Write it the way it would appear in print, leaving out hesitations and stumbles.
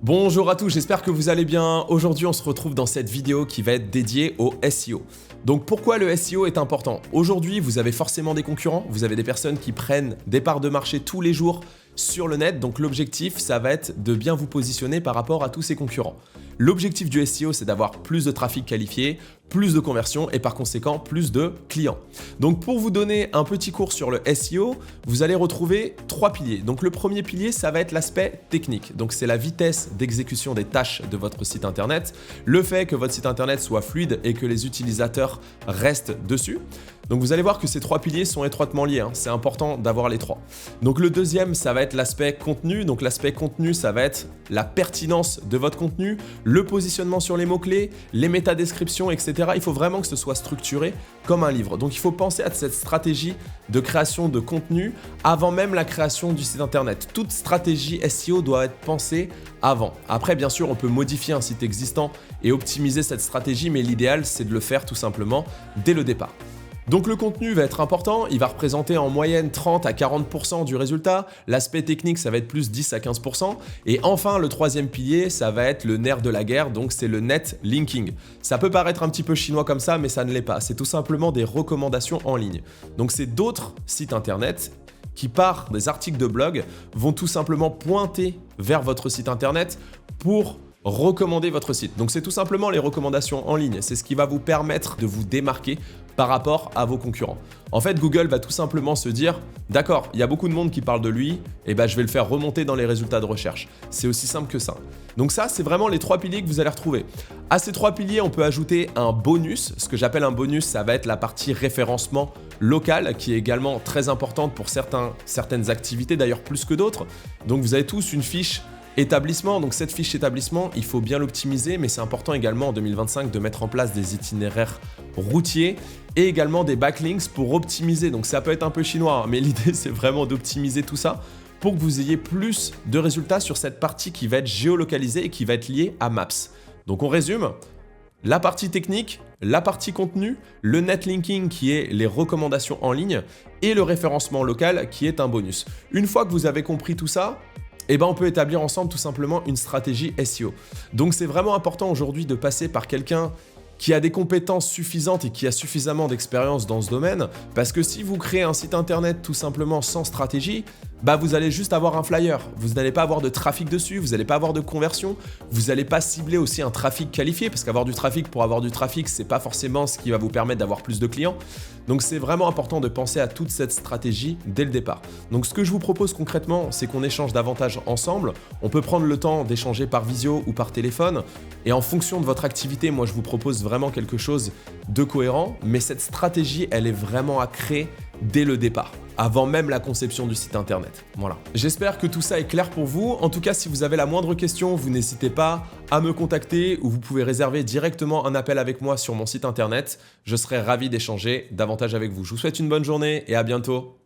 Bonjour à tous, j'espère que vous allez bien. Aujourd'hui, on se retrouve dans cette vidéo qui va être dédiée au SEO. Donc pourquoi le SEO est important? Aujourd'hui, vous avez forcément des concurrents, vous avez des personnes qui prennent des parts de marché tous les jours sur le net. Donc l'objectif, ça va être de bien vous positionner par rapport à tous ces concurrents. L'objectif du SEO, c'est d'avoir plus de trafic qualifié, plus de conversions et par conséquent plus de clients. Donc pour vous donner un petit cours sur le SEO, vous allez retrouver 3 piliers. Donc le premier pilier, ça va être l'aspect technique. Donc c'est la vitesse d'exécution des tâches de votre site internet, le fait que votre site internet soit fluide et que les utilisateurs restent dessus. Donc vous allez voir que ces 3 piliers sont étroitement liés, c'est important d'avoir les 3. Donc le deuxième, ça va être l'aspect contenu. Donc l'aspect contenu, ça va être la pertinence de votre contenu, le positionnement sur les mots-clés, les métadescriptions, etc. Il faut vraiment que ce soit structuré comme un livre. Donc il faut penser à cette stratégie de création de contenu avant même la création du site internet. Toute stratégie SEO doit être pensée avant. Après, bien sûr, on peut modifier un site existant et optimiser cette stratégie, mais l'idéal, c'est de le faire tout simplement dès le départ. Donc le contenu va être important, il va représenter en moyenne 30 à 40% du résultat, l'aspect technique ça va être plus 10 à 15%, et enfin le troisième pilier ça va être le nerf de la guerre, donc c'est le net linking. Ça peut paraître un petit peu chinois comme ça, mais ça ne l'est pas, c'est tout simplement des recommandations en ligne. Donc c'est d'autres sites internet qui par des articles de blog vont tout simplement pointer vers votre site internet pour recommander votre site. Donc c'est tout simplement les recommandations en ligne, c'est ce qui va vous permettre de vous démarquer par rapport à vos concurrents. En fait, Google va tout simplement se dire « D'accord, il y a beaucoup de monde qui parle de lui, et ben je vais le faire remonter dans les résultats de recherche. » C'est aussi simple que ça. Donc ça, c'est vraiment les 3 piliers que vous allez retrouver. À ces 3 piliers, on peut ajouter un bonus. Ce que j'appelle un bonus, ça va être la partie référencement local, qui est également très importante pour certaines activités, d'ailleurs plus que d'autres. Donc vous avez tous une fiche établissement, donc cette fiche établissement, il faut bien l'optimiser, mais c'est important également en 2025 de mettre en place des itinéraires routiers et également des backlinks pour optimiser. Donc ça peut être un peu chinois, mais l'idée c'est vraiment d'optimiser tout ça pour que vous ayez plus de résultats sur cette partie qui va être géolocalisée et qui va être liée à Maps. Donc on résume, la partie technique, la partie contenu, le netlinking qui est les recommandations en ligne et le référencement local qui est un bonus. Une fois que vous avez compris tout ça, on peut établir ensemble tout simplement une stratégie SEO. Donc c'est vraiment important aujourd'hui de passer par quelqu'un qui a des compétences suffisantes et qui a suffisamment d'expérience dans ce domaine, parce que si vous créez un site internet tout simplement sans stratégie, vous allez juste avoir un flyer, vous n'allez pas avoir de trafic dessus, vous n'allez pas avoir de conversion, vous n'allez pas cibler aussi un trafic qualifié, parce qu'avoir du trafic pour avoir du trafic, c'est pas forcément ce qui va vous permettre d'avoir plus de clients. Donc c'est vraiment important de penser à toute cette stratégie dès le départ. Donc ce que je vous propose concrètement, c'est qu'on échange davantage ensemble. On peut prendre le temps d'échanger par visio ou par téléphone, et en fonction de votre activité, moi je vous propose vraiment quelque chose de cohérent, mais cette stratégie, elle est vraiment à créer dès le départ, avant même la conception du site internet. Voilà. J'espère que tout ça est clair pour vous. En tout cas, si vous avez la moindre question, vous n'hésitez pas à me contacter ou vous pouvez réserver directement un appel avec moi sur mon site internet. Je serai ravi d'échanger davantage avec vous. Je vous souhaite une bonne journée et à bientôt.